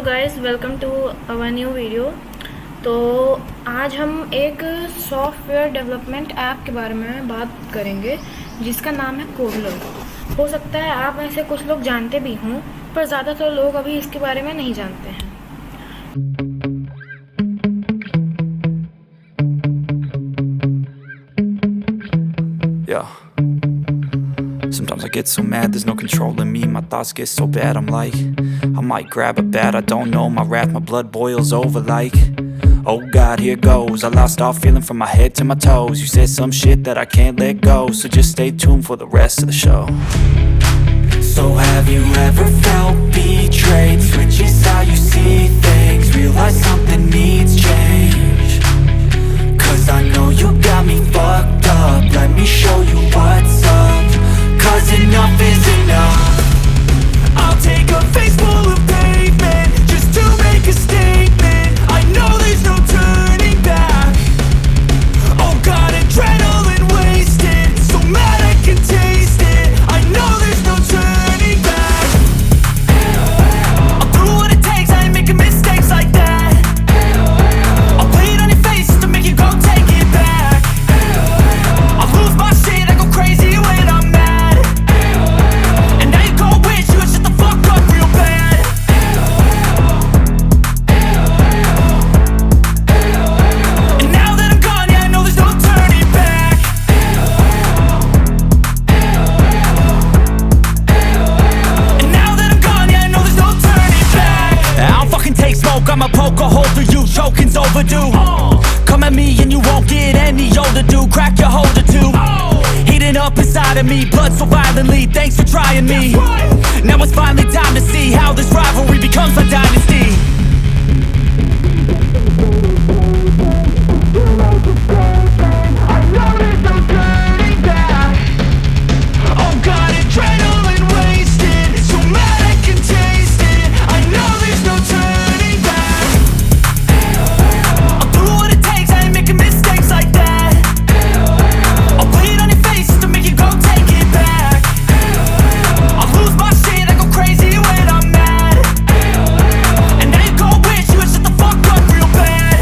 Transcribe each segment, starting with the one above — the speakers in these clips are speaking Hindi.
Guys, welcome to our new video. तो आज हम एक सॉफ्टवेयर डेवलपमेंट ऐप के बारे में बात करेंगे जिसका नाम है कोडलर। हो सकता है आप में से कुछ लोग जानते भी हों, पर ज़्यादातर लोग अभी इसके बारे में नहीं जानते हैं। Yeah. Sometimes I get so mad, there's no controlling me. My thoughts get so bad, I'm like, I might grab a bat, I don't know. My wrath, my blood boils over like, oh God, here goes. I lost all feeling from my head to my toes. You said some shit that I can't let go, so just stay tuned for the rest of the show. So have you ever felt betrayed? Switches how you see things, realize something needs change. Cause I know you got me fucked up, let me show you what's up. Cause enough is enough. I'll take a face full of pavement just to make a statement. I know there's no turning back. Oh God, adrenaline wasted, so mad I can taste it. I know there's no turning back. I'll do what it takes, I ain't making mistakes like that. I'll play it on your face just to make you go take it back. I'll lose my shit, I go crazy when I'm mad. And now you gon' wish you would shut the fuck up real bad. And now that I'm gone, yeah, I know there's no turning back. And now that I'm gone, yeah, I know there's no turning back. I don't fucking take smoke, I'ma poke a hole through you. Choking's overdue. Come at me and you won't get any older, dude. Crack your holder too. Heating up inside of me, blood so violently. Thanks for trying me. Now it's finally time to see how this rivalry becomes a dynasty. I know there's no turning back. Oh God, adrenaline wasted, so mad I can taste it. I know there's no turning back. I'll do what it takes, I ain't making mistakes like that. I'll play it on your face just to make you go take it back. I'll lose my shit, I go crazy when I'm mad. And now you gon' wish you would shut the fuck up real bad.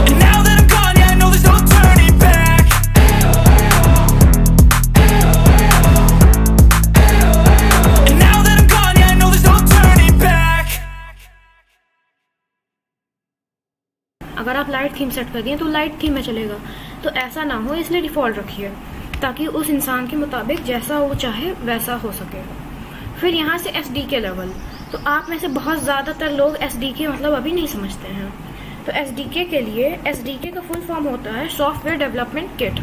And now that I'm gone, yeah, I know there's no turning back. And now that I'm gone, yeah, I know there's no turning back. अगर आप लाइट थीम सेट कर दिए तो लाइट थीम में चलेगा, तो ऐसा ना हो इसलिए डिफ़ॉल्ट रखिए ताकि उस इंसान के मुताबिक जैसा वो चाहे वैसा हो सके। फिर यहाँ से SDK लेवल, तो आप में से बहुत ज़्यादातर लोग SDK मतलब अभी नहीं समझते हैं। तो SDK के लिए, SDK का फुल फॉर्म होता है सॉफ्टवेयर डेवलपमेंट किट।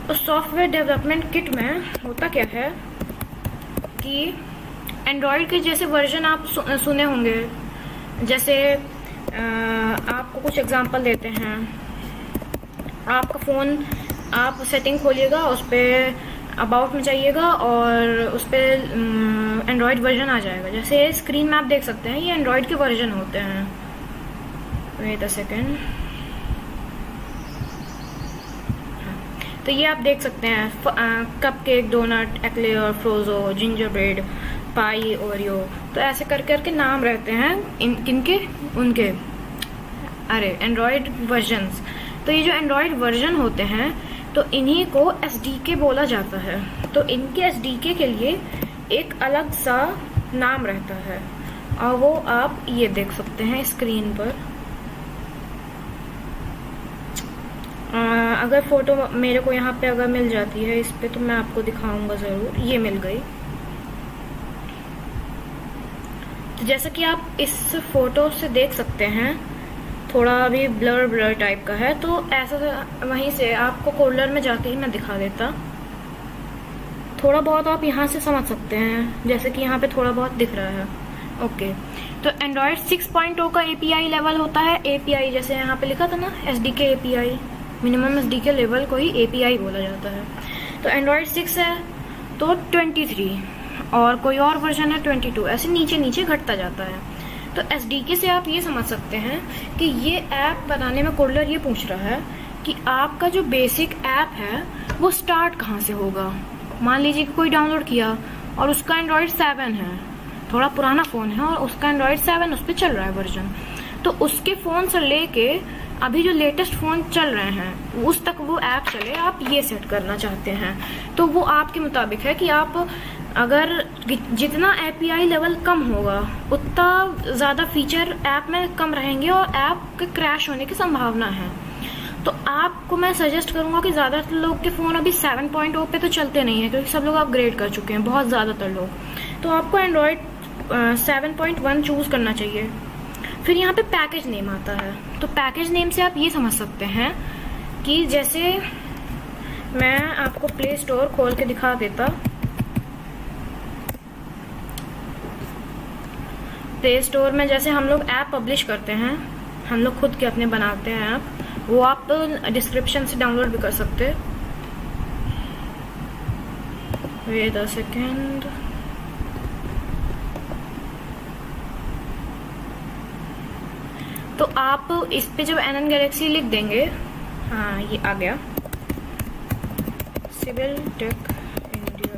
तो सॉफ्टवेयर डेवलपमेंट किट में होता क्या है कि एंड्रॉयड के जैसे वर्जन आप सुने होंगे। जैसे आपको कुछ एग्जांपल देते हैं। आपका फ़ोन, आप सेटिंग खोलिएगा, उस पर अबाउट में जाइएगा और उस पर एंड्रॉयड वर्जन आ जाएगा। जैसे स्क्रीन में आप देख सकते हैं, ये एंड्रॉयड के वर्जन होते हैं। Wait a second. तो ये आप देख सकते हैं, cupcake, donut, eclair, Froyo, gingerbread, pie, Oreo. तो ऐसे कर करके नाम रहते हैं किनके, उनके एंड्रॉयड वर्जन्स। तो ये जो एंड्रॉयड वर्जन होते हैं, तो इन्हीं को SDK बोला जाता है। तो इनके SDK के लिए एक अलग सा नाम रहता है, और वो आप ये देख सकते हैं स्क्रीन पर। अगर फोटो मेरे को यहाँ पे अगर मिल जाती है इस पे, तो मैं आपको दिखाऊंगा ज़रूर। ये मिल गई। तो जैसा कि आप इस फोटो से देख सकते हैं, थोड़ा अभी ब्लर ब्लर टाइप का है, तो ऐसा वहीं से आपको कोडलर में जाके ही मैं दिखा देता। थोड़ा बहुत आप यहाँ से समझ सकते हैं, जैसे कि यहाँ पे थोड़ा बहुत दिख रहा है। ओके, तो एंड्रॉयड 6.0 का API लेवल होता है। API जैसे यहाँ पे लिखा था ना, SDK API, minimum SDK level को ही API बोला जाता है। तो एंड्रॉयड 6 है तो 23, और कोई और वर्जन है 22, ऐसे नीचे नीचे घटता जाता है। तो SDK से आप ये समझ सकते हैं कि ये ऐप बनाने में कोडलर ये पूछ रहा है कि आपका जो बेसिक ऐप है वो स्टार्ट कहाँ से होगा। मान लीजिए कि कोई डाउनलोड किया और उसका एंड्रॉयड 7 है, थोड़ा पुराना फ़ोन है और उसका एंड्रॉयड 7 उस पर चल रहा है वर्जन, तो उसके फ़ोन से लेके अभी जो लेटेस्ट फ़ोन चल रहे हैं उस तक वो ऐप चले, आप ये सेट करना चाहते हैं। तो वो आपके मुताबिक है कि आप अगर जितना API लेवल कम होगा उतना ज़्यादा फीचर ऐप में कम रहेंगे और ऐप के क्रैश होने की संभावना है। तो आपको मैं सजेस्ट करूँगा कि ज़्यादातर लोग के फ़ोन अभी 7.0 पे तो चलते नहीं हैं, क्योंकि सब लोग अपग्रेड कर चुके हैं, बहुत ज़्यादातर लोग। तो आपको एंड्रॉयड 7.1 चूज़ करना चाहिए। फिर यहाँ पे पैकेज नेम आता है, तो पैकेज नेम से आप ये समझ सकते हैं कि जैसे मैं आपको प्ले स्टोर खोल के दिखा देता। प्ले स्टोर में जैसे हम लोग ऐप पब्लिश करते हैं, हम लोग खुद के अपने बनाते हैं ऐप, वो आप डिस्क्रिप्शन से डाउनलोड भी कर सकते। वेट अ सेकेंड, तो आप इस पे जब NN गैलेक्सी लिख देंगे, हाँ ये आ गया, सिविल टेक इंडिया,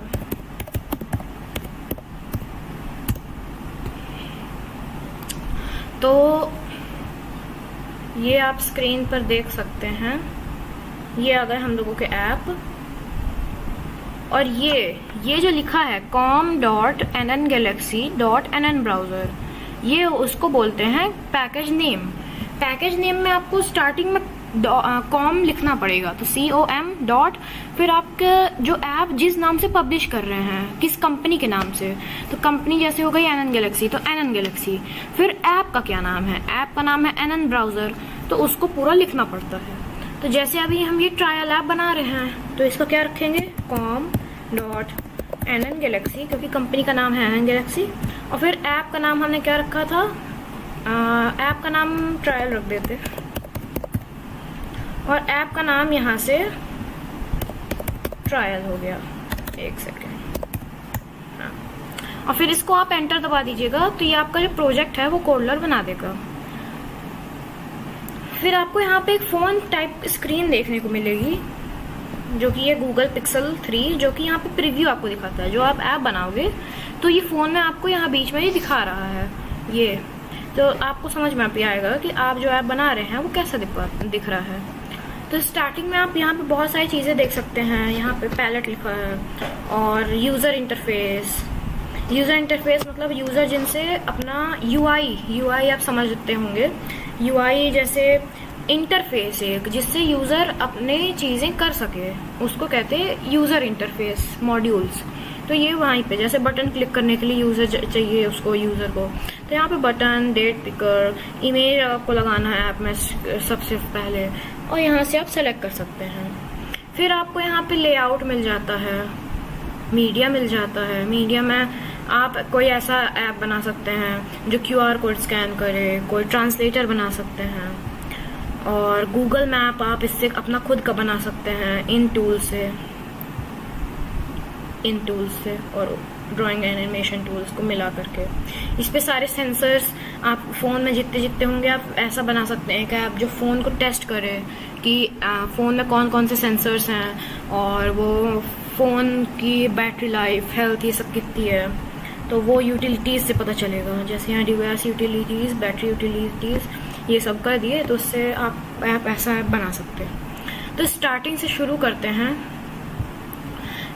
तो ये आप स्क्रीन पर देख सकते हैं, ये आ गए हम लोगों के ऐप। और ये जो लिखा है com.nnGalaxy.nn ब्राउज़र, ये उसको बोलते हैं पैकेज नेम। पैकेज नेम में आपको स्टार्टिंग में कॉम लिखना पड़ेगा, तो COM डॉट, फिर आपके जो ऐप जिस नाम से पब्लिश कर रहे हैं, किस कंपनी के नाम से, तो कंपनी जैसे हो गई NN गैलेक्सी, तो NN गैलेक्सी। फिर ऐप का क्या नाम है, ऐप का नाम है NN ब्राउज़र, तो उसको पूरा लिखना पड़ता है। तो जैसे अभी हम ये ट्रायल ऐप बना रहे हैं, तो इसका क्या रखेंगे, com.NN गैलेक्सी, क्योंकि कंपनी का नाम है NN गैलेक्सी। और फिर ऐप का नाम हमने क्या रखा था, ऐप का नाम ट्रायल रख देते, और ऐप का नाम यहाँ से ट्रायल हो गया। एक सेकेंड, हाँ। और फिर इसको आप एंटर दबा दीजिएगा, तो ये आपका जो प्रोजेक्ट है वो कोडलर बना देगा। फिर आपको यहाँ पे एक फ़ोन टाइप स्क्रीन देखने को मिलेगी, जो कि ये गूगल पिक्सल 3, जो कि यहाँ पे प्रीव्यू आपको दिखाता है। जो आप ऐप बनाओगे तो ये फ़ोन में आपको यहाँ बीच में ये दिखा रहा है, ये तो आपको समझ में भी आएगा कि आप जो ऐप बना रहे हैं वो कैसा दिख रहा है। तो स्टार्टिंग में आप यहाँ पे बहुत सारी चीज़ें देख सकते हैं। यहाँ पे पैलेट लिखा है और यूज़र इंटरफेस। यूज़र इंटरफेस मतलब यूज़र जिनसे अपना UI आप समझते होंगे। UI जैसे इंटरफेस एक जिससे यूज़र अपने चीज़ें कर सके, उसको कहते हैं यूज़र इंटरफेस मॉड्यूल्स। तो ये वहीं पे जैसे बटन क्लिक करने के लिए यूज़र चाहिए उसको, यूज़र को, तो यहाँ पे बटन, डेट पिकर, इमेज आपको लगाना है ऐप में सबसे पहले, और यहाँ से आप सेलेक्ट कर सकते हैं। फिर आपको यहाँ पे लेआउट मिल जाता है, मीडिया मिल जाता है। मीडिया में आप कोई ऐसा ऐप बना सकते हैं जो QR कोड स्कैन करे, कोई ट्रांसलेटर बना सकते हैं, और गूगल मैप आप इससे अपना खुद का बना सकते हैं इन टूल्स से और ड्राइंग एनिमेशन टूल्स को मिला करके। इस पे सारे सेंसर्स आप फ़ोन में जितने होंगे आप ऐसा बना सकते हैं कि आप जो फ़ोन को टेस्ट करें कि फ़ोन में कौन कौन से सेंसर्स हैं और वो फ़ोन की बैटरी लाइफ, हेल्थ, ये सब कितनी है, तो वो यूटिलिटीज़ से पता चलेगा। जैसे यहाँ डिवाइस यूटिलिटीज़, बैटरी यूटिलिटीज़, ये सब कर दिए, तो उससे आप ऐप ऐसा ऐप बना सकते हैं। तो स्टार्टिंग से शुरू करते हैं।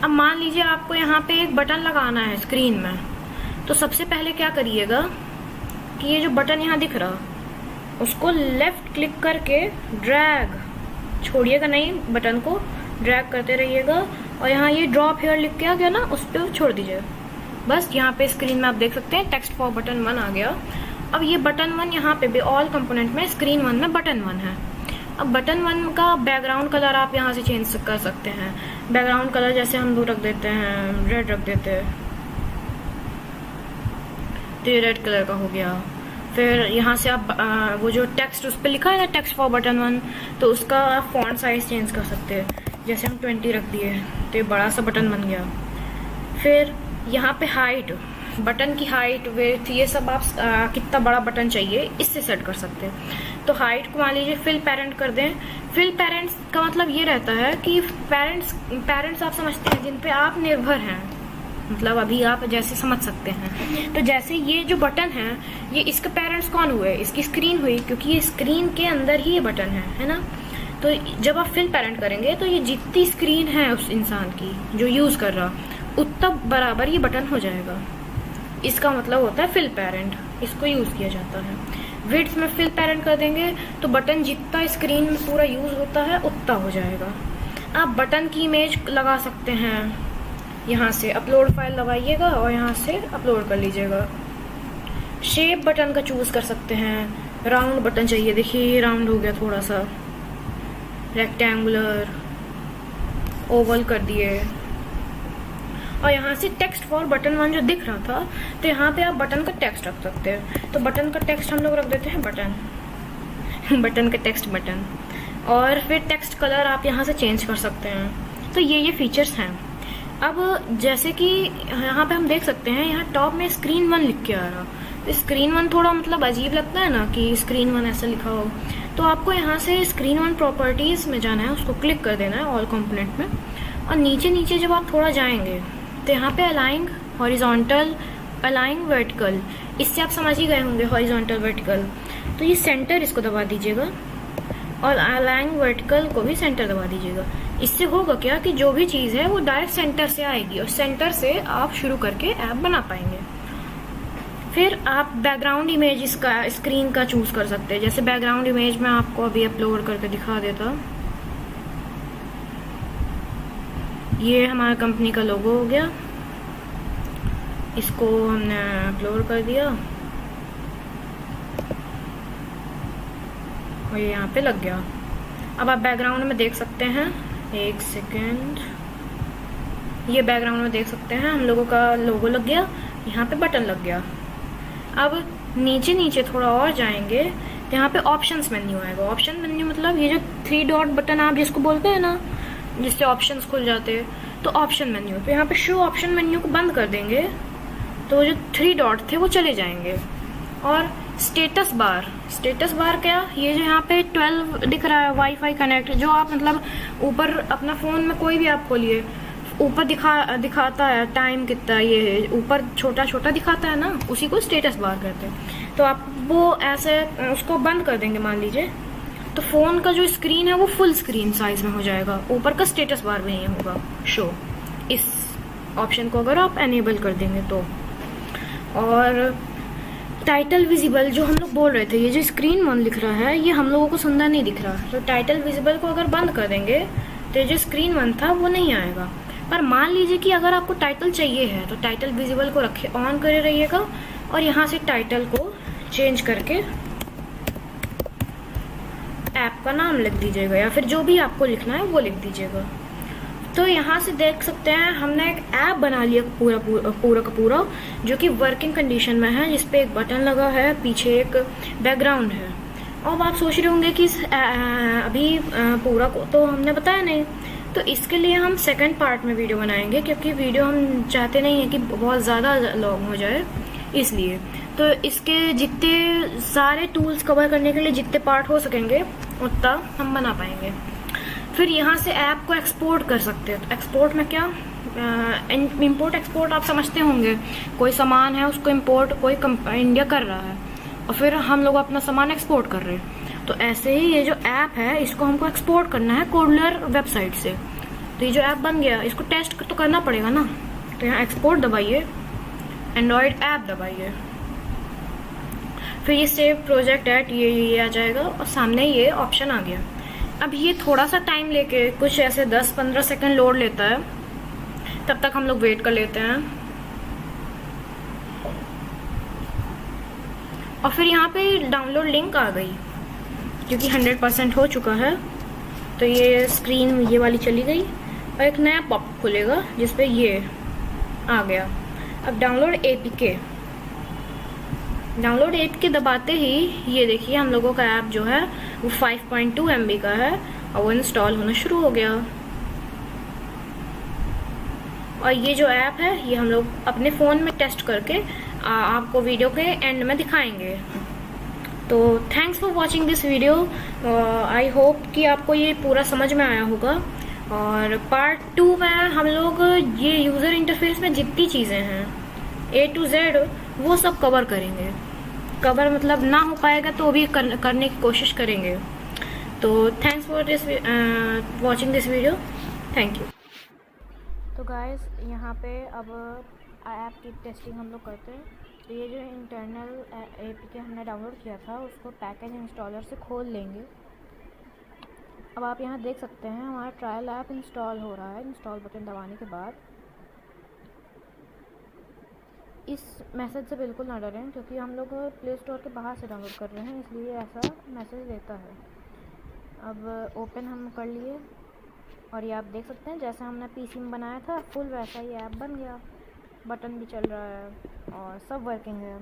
अब मान लीजिए आपको यहाँ पे एक बटन लगाना है स्क्रीन में, तो सबसे पहले क्या करिएगा कि ये जो बटन यहाँ दिख रहा, उसको लेफ़्ट क्लिक करके ड्रैग, छोड़िएगा नहीं, बटन को ड्रैग करते रहिएगा, और यहाँ ये ड्रॉप हेयर लिख के आ गया ना, उस पर छोड़ दीजिए। बस यहाँ पे स्क्रीन में आप देख सकते हैं टेक्स्ट फॉर बटन 1 आ गया। अब ये बटन 1 यहाँ पे भी ऑल कंपोनेंट में स्क्रीन 1 में बटन 1 है। अब बटन 1 का बैकग्राउंड कलर आप यहाँ से चेंज कर सकते हैं। बैकग्राउंड कलर जैसे हम लोग रख देते हैं, रेड रख देते हैं, तो ये रेड कलर का हो गया। फिर यहाँ से आप वो जो टेक्स्ट उस पर लिखा है ना, टेक्स्ट फॉर बटन 1, तो उसका फॉन्ट साइज चेंज कर सकते हैं। जैसे हम 20 रख दिए तो ये बड़ा सा बटन बन गया। फिर यहाँ पे हाइट, बटन की हाइट, विड्थ, ये सब आप कितना बड़ा बटन चाहिए इससे सेट कर सकते हैं। तो हाइट को मान लीजिए फिल पेरेंट कर दें। फिल पेरेंट्स का मतलब ये रहता है कि पेरेंट्स आप समझते हैं जिन पे आप निर्भर हैं, मतलब अभी आप जैसे समझ सकते हैं। तो जैसे ये जो बटन है, ये इसके पेरेंट्स कौन हुए? इसकी स्क्रीन हुई, क्योंकि ये स्क्रीन के अंदर ही ये बटन है ना। तो जब आप फिल पेरेंट करेंगे तो ये जितनी स्क्रीन है उस इंसान की जो यूज कर रहा, उतना बराबर ये बटन हो जाएगा। इसका मतलब होता है फिल पेरेंट, इसको यूज किया जाता है। विड्थ में फिल पेरेंट कर देंगे तो बटन जितना स्क्रीन में पूरा यूज होता है उतना हो जाएगा। आप बटन की इमेज लगा सकते हैं, यहाँ से अपलोड फाइल दबाइएगा और यहाँ से अपलोड कर लीजिएगा। शेप बटन का चूज कर सकते हैं। राउंड बटन चाहिए, देखिए ये राउंड हो गया, थोड़ा सा रेक्टेंगुलर, ओवल कर दिए। और यहाँ से टेक्स्ट फॉर बटन 1 जो दिख रहा था, तो यहाँ पे आप बटन का टेक्स्ट रख सकते हैं। तो बटन का टेक्स्ट हम लोग रख देते हैं बटन बटन का टेक्स्ट बटन। और फिर टेक्स्ट कलर आप यहाँ से चेंज कर सकते हैं। तो ये फीचर्स हैं। अब जैसे कि यहाँ पे हम देख सकते हैं, यहाँ टॉप में स्क्रीन 1 लिख के आ रहा। तो स्क्रीन 1 थोड़ा मतलब अजीब लगता है ना कि स्क्रीन 1 ऐसा लिखा हो। तो आपको यहाँ से स्क्रीन 1 प्रॉपर्टीज में जाना है, उसको क्लिक कर देना है ऑल कंपोनेंट में। और नीचे जब आप थोड़ा जाएंगे तो यहाँ पे अलाइंग हॉरिजॉन्टल, अलाइंग वर्टिकल, इससे आप समझ ही गए होंगे हॉरिजॉन्टल वर्टिकल। तो ये सेंटर, इसको दबा दीजिएगा और अलाइंग वर्टिकल को भी सेंटर दबा दीजिएगा। इससे होगा क्या कि जो भी चीज़ है वो डायरेक्ट सेंटर से आएगी और सेंटर से आप शुरू करके ऐप बना पाएंगे। फिर आप बैकग्राउंड इमेज इसका स्क्रीन का चूज कर सकते हैं। जैसे बैकग्राउंड इमेज मैं आपको अभी अपलोड करके दिखा देता। ये हमारा कंपनी का लोगो हो गया, इसको हमने अपलोड कर दिया और ये यहाँ पे लग गया। अब आप बैकग्राउंड में देख सकते हैं, एक सेकेंड, ये बैकग्राउंड में देख सकते हैं हम लोगों का लोगो लग गया, यहाँ पे बटन लग गया। अब नीचे थोड़ा और जाएंगे तो यहाँ पे ऑप्शंस मेन्यू आएगा। ऑप्शन मेन्यू मतलब ये जो 3 डॉट बटन आप जिसको बोलते हैं ना, जिससे ऑप्शंस खुल जाते हैं, तो ऑप्शन मेन्यू। तो यहाँ पे शो ऑप्शन मेन्यू को बंद कर देंगे तो जो 3 डॉट थे वो चले जाएंगे। और स्टेटस बार क्या, ये जो यहाँ पे 12 दिख रहा है वाईफाई कनेक्ट, जो आप मतलब ऊपर अपना फोन में कोई भी आप खोलिए, ऊपर दिखाता है टाइम कितना, ये ऊपर छोटा दिखाता है ना, उसी को स्टेटस बार कहते हैं। तो आप वो ऐसे उसको बंद कर देंगे मान लीजिए, तो फोन का जो स्क्रीन है वो फुल स्क्रीन साइज में हो जाएगा, ऊपर का स्टेटस बार में ही होगा शो। इस ऑप्शन को अगर आप एनेबल कर देंगे तो। और टाइटल विजिबल जो हम लोग बोल रहे थे, ये जो स्क्रीन 1 लिख रहा है ये हम लोगों को सुंदर नहीं दिख रहा, तो टाइटल विजिबल को अगर बंद कर देंगे तो ये जो स्क्रीन 1 था वो नहीं आएगा। पर मान लीजिए कि अगर आपको टाइटल चाहिए है तो टाइटल विजिबल को रखे ऑन करे रहिएगा और यहाँ से टाइटल को चेंज करके ऐप का नाम लिख दीजिएगा या फिर जो भी आपको लिखना है वो लिख दीजिएगा। तो यहाँ से देख सकते हैं हमने एक ऐप बना लिया पूरा का पूरा, जो कि वर्किंग कंडीशन में है, जिसपे एक बटन लगा है, पीछे एक बैकग्राउंड है। और आप सोच रहे होंगे कि अभी पूरा को तो हमने बताया नहीं, तो इसके लिए हम सेकंड पार्ट में वीडियो बनाएंगे, क्योंकि वीडियो हम चाहते नहीं है कि बहुत ज़्यादा लॉन्ग हो जाए, इसलिए। तो इसके जितने सारे टूल्स कवर करने के लिए जितने पार्ट हो सकेंगे उतना हम बना पाएंगे। फिर यहाँ से ऐप को एक्सपोर्ट कर सकते हैं। तो एक्सपोर्ट में क्या, इंपोर्ट एक्सपोर्ट आप समझते होंगे, कोई सामान है उसको इंपोर्ट कोई इंडिया कर रहा है और फिर हम लोग अपना सामान एक्सपोर्ट कर रहे हैं। तो ऐसे ही ये जो ऐप है इसको हमको एक्सपोर्ट करना है कोडलर वेबसाइट से। तो ये जो ऐप बन गया इसको टेस्ट तो करना पड़ेगा ना, तो यहाँ एक्सपोर्ट दबाइए, एंड्रॉयड ऐप दबाइए, फिर ये सेव प्रोजेक्ट एट ये आ जाएगा और सामने ये ऑप्शन आ गया। अब ये थोड़ा सा टाइम लेके कुछ ऐसे 10-15 सेकंड लोड लेता है, तब तक हम लोग वेट कर लेते हैं। और फिर यहाँ पे डाउनलोड लिंक आ गई, क्योंकि 100% हो चुका है। तो ये स्क्रीन ये वाली चली गई और एक नया पॉप खुलेगा जिसपे ये आ गया। अब डाउनलोड APK दबाते ही ये देखिए हम लोगों का ऐप जो है वो 5.2 MB का है और वो इंस्टॉल होना शुरू हो गया। और ये जो ऐप है ये हम लोग अपने फ़ोन में टेस्ट करके आपको वीडियो के एंड में दिखाएंगे। तो thanks for watching this video. I hope कि आपको ये पूरा समझ में आया होगा। और पार्ट 2 में हम लोग ये यूज़र इंटरफेस में जितनी चीज़ें हैं A to Z वो सब कवर करेंगे। कवर मतलब ना हो पाएगा तो भी करने की कोशिश करेंगे। तो thanks for this watching this video. Thank you. तो गाइस यहाँ पे अब ऐप की टेस्टिंग हम लोग करते हैं। तो ये जो इंटरनल APK हमने डाउनलोड किया था उसको पैकेज इंस्टॉलर से खोल लेंगे। अब आप यहाँ देख सकते हैं हमारा ट्रायल ऐप इंस्टॉल हो रहा है। इंस्टॉल बटन दबाने के बाद इस मैसेज से बिल्कुल ना डरें, क्योंकि हम लोग प्ले स्टोर के बाहर से डाउनलोड कर रहे हैं, इसलिए ऐसा मैसेज देता है। अब ओपन हम कर लिए और ये आप देख सकते हैं जैसे हमने PC में बनाया था फुल वैसा ही ऐप बन गया। बटन भी चल रहा है और सब वर्किंग है।